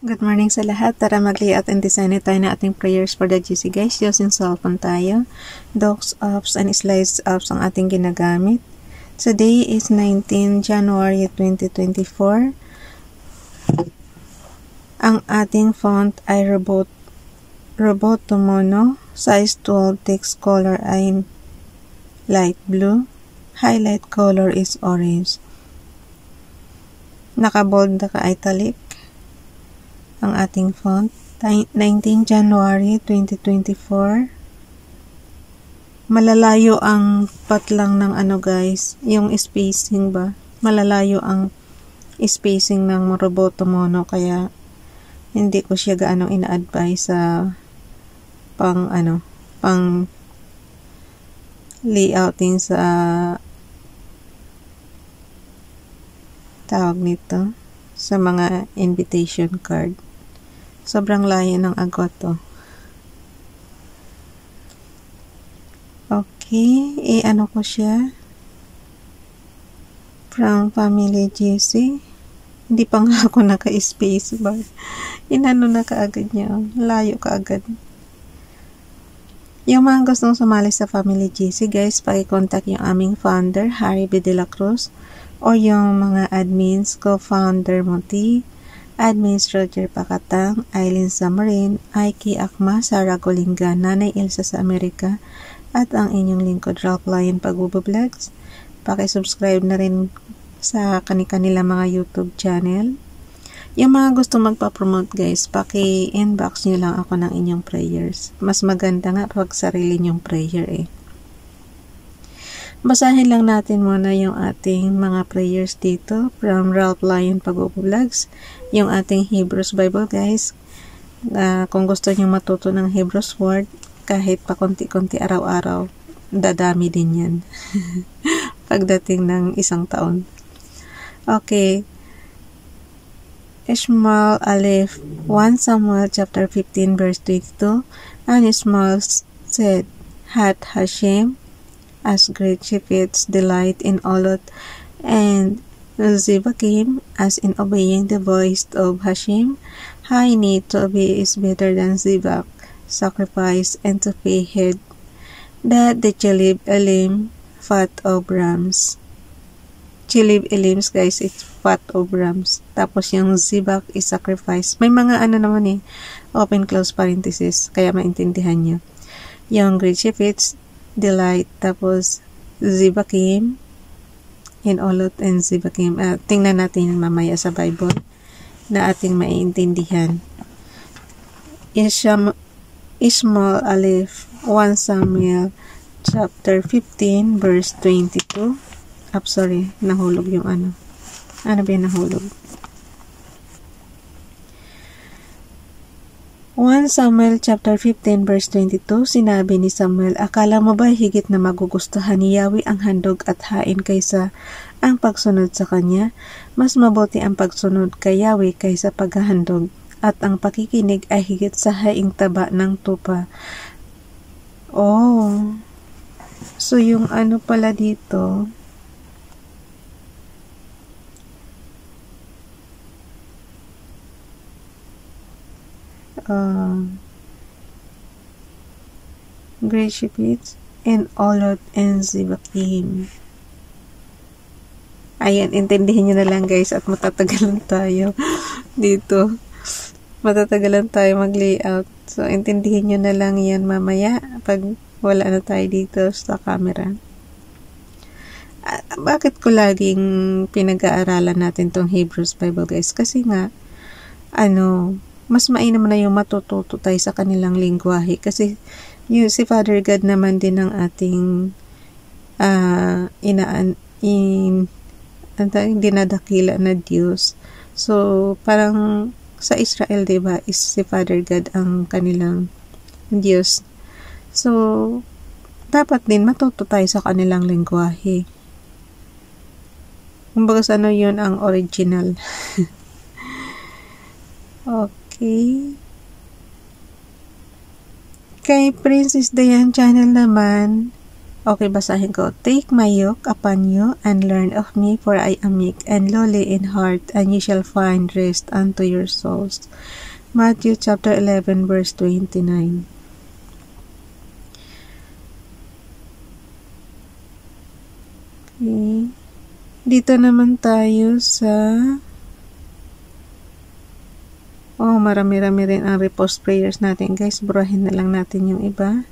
Good morning sa lahat. Tara mag-layout and design tayo na ating prayers for the GC guys. Using cellphone tayo. Docs apps and slides apps ang ating ginagamit. Today is 19 January 2024. Ang ating font ay Roboto Mono. Size 12, text color ay light blue. Highlight color is orange. Naka-bold, naka-italic ang ating font. 19 January 2024. Malalayo ang patlang ng guys, yung spacing ba? Malalayo ang spacing ng Roboto Mono, kaya hindi ko siya gaano ina-advise sa pang layouting sa tawag nito, sa mga invitation card. Sobrang layo ng agoto. Okay, i-ano ko siya from Family GC. Hindi pa nga ako naka-space bar. Inano na kaagad niya. Layo kaagad. Yung mga gustong sumali sa Family GC, guys, paki-contact yung aming founder, Harry B. De La Cruz, o yung mga admins, co-founder Monty, admins Roger Pacatang, Aileen Samarin, Aiki Akma, Sarah Golinga, Nanay Elsa sa Amerika, at ang inyong lingkod, Ralph Lion Pag-Vlogs. Paki-subscribe na rin sa kanilang mga YouTube channel. Yung mga gusto magpa-promote, guys, paki-inbox nyo lang ako ng inyong prayers. Mas maganda nga pag sarili nyong prayer Basahin lang natin muna yung ating mga prayers dito from Ralph Lion Pag-Vlogs. Yung ating Hebrews Bible, guys. Kung gusto nyo matuto ng Hebrews word, kahit pa konti-konti araw-araw, dadami din yan. Pagdating ng isang taon. Okay. Ishmael Aleph, 1 Samuel chapter 15 verse 22. And Ishmael said, Hath Hashem as great shepherds delight in Olot, and Zibakim as in obeying the voice of Hashem. I need to obey is better than Zibak, sacrifice and to pay head, that the Chilib Elim, fat of rams. Chilib Elims, guys, it's fat of rams. Tapos yung Zibak is sacrifice. May mga naman open close parenthesis, kaya maintindihan nyo. Yung great shepherds delight, tapos Zibakim in Olot and Zibakim. Tingnan natin mamaya sa Bible na ating maintindihan. Ishmael Aleph, 1 Samuel chapter 15 verse 22. Nahulog yung ano ba yung nahulog? 1 Samuel chapter 15 verse 22, sinabi ni Samuel, akala mo ba higit na magugustuhan ni Yahweh ang handog at hain kaysa ang pagsunod sa kanya? Mas mabuti ang pagsunod kay Yahweh kaysa paghahandog, at ang pakikinig ay higit sa haing taba ng tupa. Oh, so yung pala dito, great shepherds and Olot and Zibakim. Ayan, intindihin nyo na lang, guys, at matatagalan tayo dito. Matatagalan tayo mag-layout. So, intindihin nyo na lang yan mamaya pag wala na tayo dito sa camera. Bakit ko laging pinag-aaralan natin tong Hebrews Bible, guys? Kasi nga, mas mainam na yung matututo tayo sa kanilang lingwahe. Kasi si Father God naman din ang ating dinadakila na Diyos. So, parang sa Israel, diba, is si Father God ang kanilang Diyos. So, dapat din matuto tayo sa kanilang lingwahe. Kumbaga sa yun ang original. Okay. Kay Princess Dayan channel naman, Okay, basahin ko. Take my yoke upon you and learn of me, for I am meek and lowly in heart, and ye shall find rest unto your souls. Matthew chapter 11 verse 29. Okay. Dito naman tayo sa marami-rami rin ang repost prayers natin, guys. Burahin na lang natin yung iba.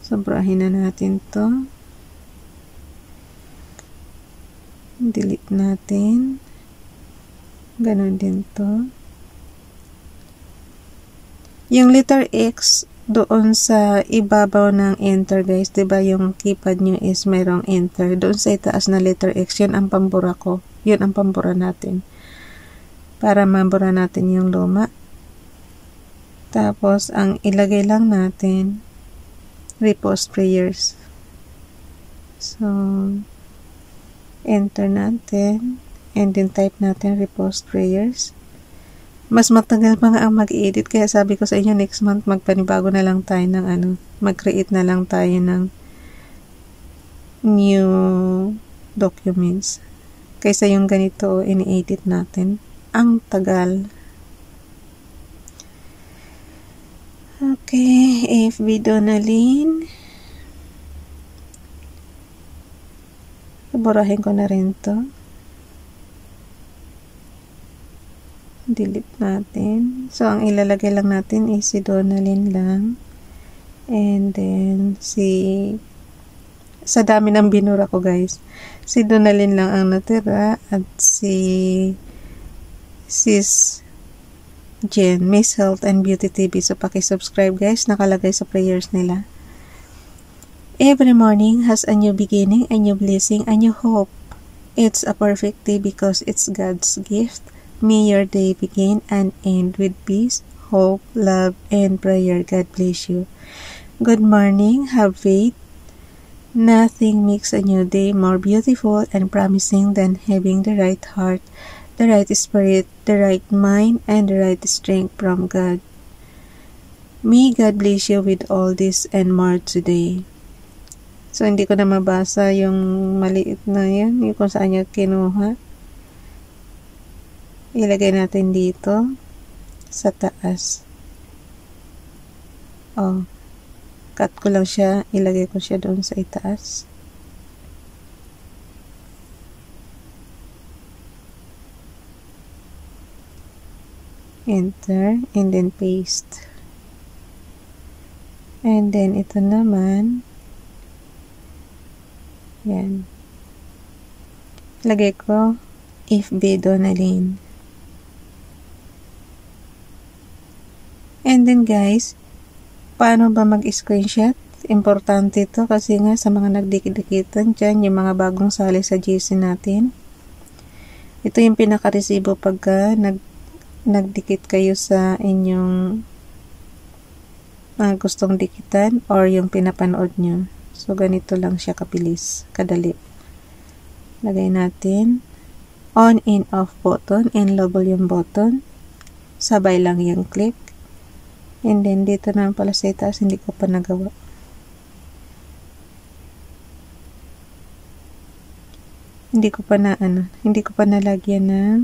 So, burahin na natin to. Delete natin. Ganon din to. Yung letter X doon sa ibabaw ng enter, guys. Diba yung keypad nyo is mayroong enter. Doon sa itaas na letter X, yun ang pambura ko. Yun ang pambura natin. Para mabura natin yung luma. Tapos, ang ilagay lang natin, repost prayers. So, enter natin. And then, type natin repost prayers. Mas matagal pa nga ang mag-edit. Kaya sabi ko sa inyo, next month, magpanibago na lang tayo ng mag-create na lang tayo ng new documents. Kaysa yung ganito, ini-edit natin. Ang tagal. Okay, FB Donalyn. Burahin ko na rin to. Delete natin. So, ang ilalagay lang natin is si Donalyn lang. And then, sa dami ng binura ko, guys. Si Donalyn lang ang natira at si Sis Jen, Miss Health and Beauty TV. So, paki-subscribe, guys. Nakalagay sa prayers nila. Every morning has a new beginning, a new blessing, a new hope. It's a perfect day because it's God's gift. May your day begin and end with peace, hope, love, and prayer. God bless you. Good morning. Have faith. Nothing makes a new day more beautiful and promising than having the right heart, the right spirit, the right mind, and the right strength from God. May God bless you with all this and more today. So, hindi ko na mabasa yung maliit na yan, yung kung saan niya kinuha. Ilagay natin dito sa taas. Cut ko lang siya. Ilagay ko siya doon sa itaas. Enter. And then paste. And then ito naman. Yan. Lagay ko FB Donalyn. And then guys, paano ba mag-screenshot? Importante ito kasi nga sa mga nagdikit-dikitan dyan, yung mga bagong sali sa GC natin. Ito yung pinaka-resibo pagka nagdikit kayo sa inyong mga gustong dikitan or yung pinapanood nyo. So, ganito lang siya kabilis, kadali. Lagay natin on and off button and low volume button. Sabay lang yung click. And then, dito na pala sa itaas, hindi ko pa nagawa. Hindi ko pa nalagyan ng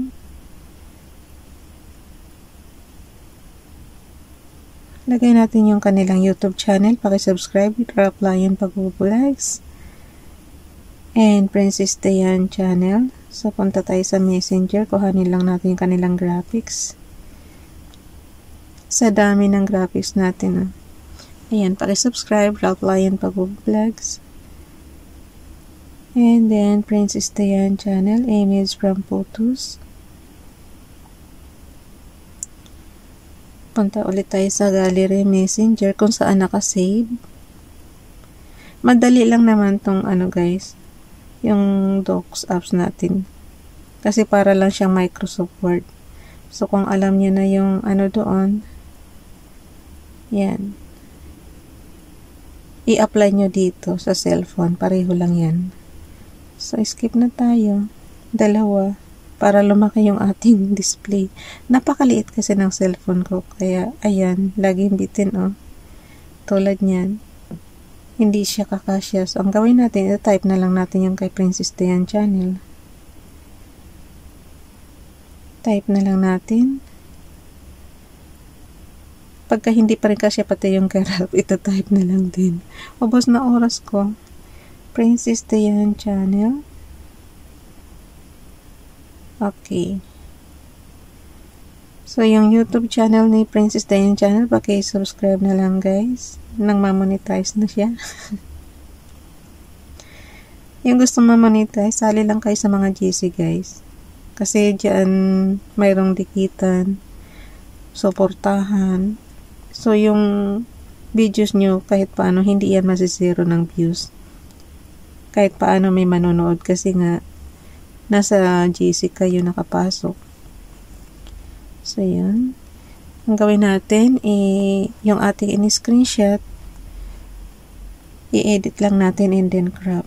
lagay natin yung kanilang YouTube channel. Paki-subscribe, Raplayan Pag-vlogs and Princess Dayan channel. So, punta tayo sa Messenger. Kuhanin lang natin yung kanilang graphics. Sa dami ng graphics natin. Ayan, paki-subscribe, Raplayan Pag-vlogs. And then, Princess Dayan channel, image from photos. Punta ulit tayo sa gallery messenger kung saan nakasave. Madali lang naman tong guys, yung docs apps natin. Kasi para lang siyang Microsoft Word. So, kung alam niyo na yung doon, yan. I-apply nyo dito sa cellphone. Pareho lang yan. So, skip na tayo. Dalawa. Para lumaki yung ating display. Napakaliit kasi ng cellphone ko. Kaya, ayan. Laging bitin, Tulad niyan. hindi siya kakasya. So, ang gawin natin, i-type na lang natin yung kay Princess Diane channel. Type na lang natin. Pagka hindi pa rin kasya pati yung kay Ralph, ito-type na lang din. Ubos na oras ko. Princess Diane channel. Okay. So, yung YouTube channel ni Princess Diane channel, paki-subscribe na lang guys. Nang ma-monetize na siya. Yung gusto ma-monetize, sali lang kayo sa mga GC guys. Kasi dyan, mayroong dikitan, suportahan. So, yung videos nyo, kahit paano, hindi yan masisiro ng views. Kahit paano may manonood kasi nga, nasa GC kayo nakapasok. So, yun. Ang gawin natin, yung ating in-screenshot, i-edit lang natin and then crop.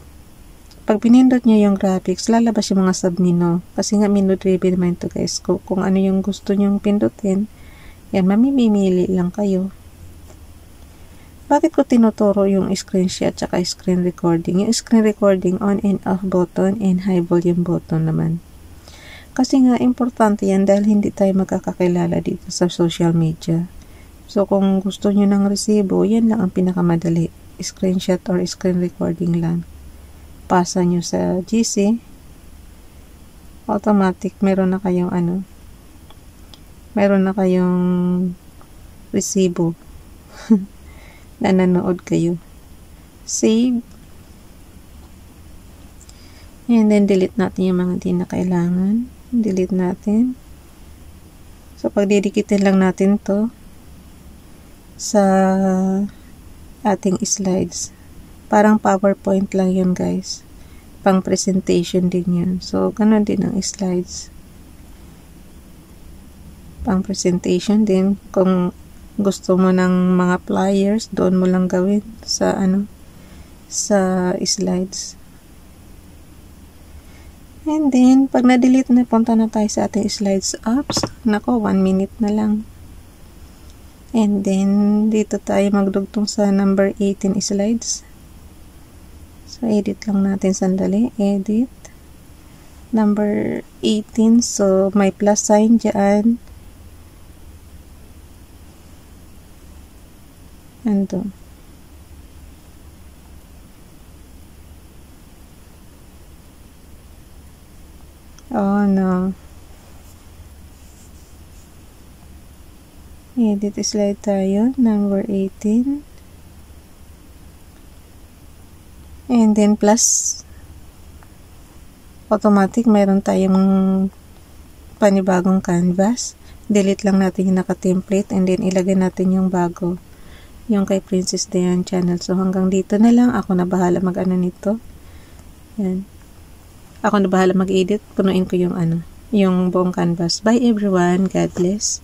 Pag pinindot nyo yung graphics, lalabas yung mga sub-menu. Kasi nga, menu-driven naman ito guys. Kung ano yung gusto nyong pindutin, yan, mamimili lang kayo. Bakit ko tinuturo yung screenshot at screen recording? Yung screen recording, on and off button and high volume button naman. Kasi nga, importante yan dahil hindi tayo magkakakilala dito sa social media. So, kung gusto nyo ng resibo, yan lang ang pinakamadali. Screenshot or screen recording lang. Pasa nyo sa GC. Automatic, meron na kayong meron na kayong resibo na nanood kayo. Save. And then, delete natin yung mga di na kailangan. Delete natin. So, pagdidikitin lang natin to sa ating slides. Parang PowerPoint lang yun, guys. Pang presentation din yun. So, ganun din ang slides. Pang presentation din. Kung gusto mo ng mga flyers, doon mo lang gawin sa sa slides. And then, pag na-delete na, punta na tayo sa ating slides apps. Nako, 1 minute na lang. And then, dito tayo magdugtong sa number 18 slides. So, edit lang natin sandali. Edit. Number 18. So, may plus sign dyan. Ando. Oh, no. Edit slide tayo. Number 18. And then, plus automatic, mayroon tayong panibagong canvas. Delete lang natin yung naka-template and then ilagay natin yung bago. Yung kay Princess Diane channel. So, hanggang dito na lang. Ako na bahala mag-ano nito. Yan. Ako na bahala mag-edit. Punuin ko yung yung buong canvas. Bye everyone. God bless.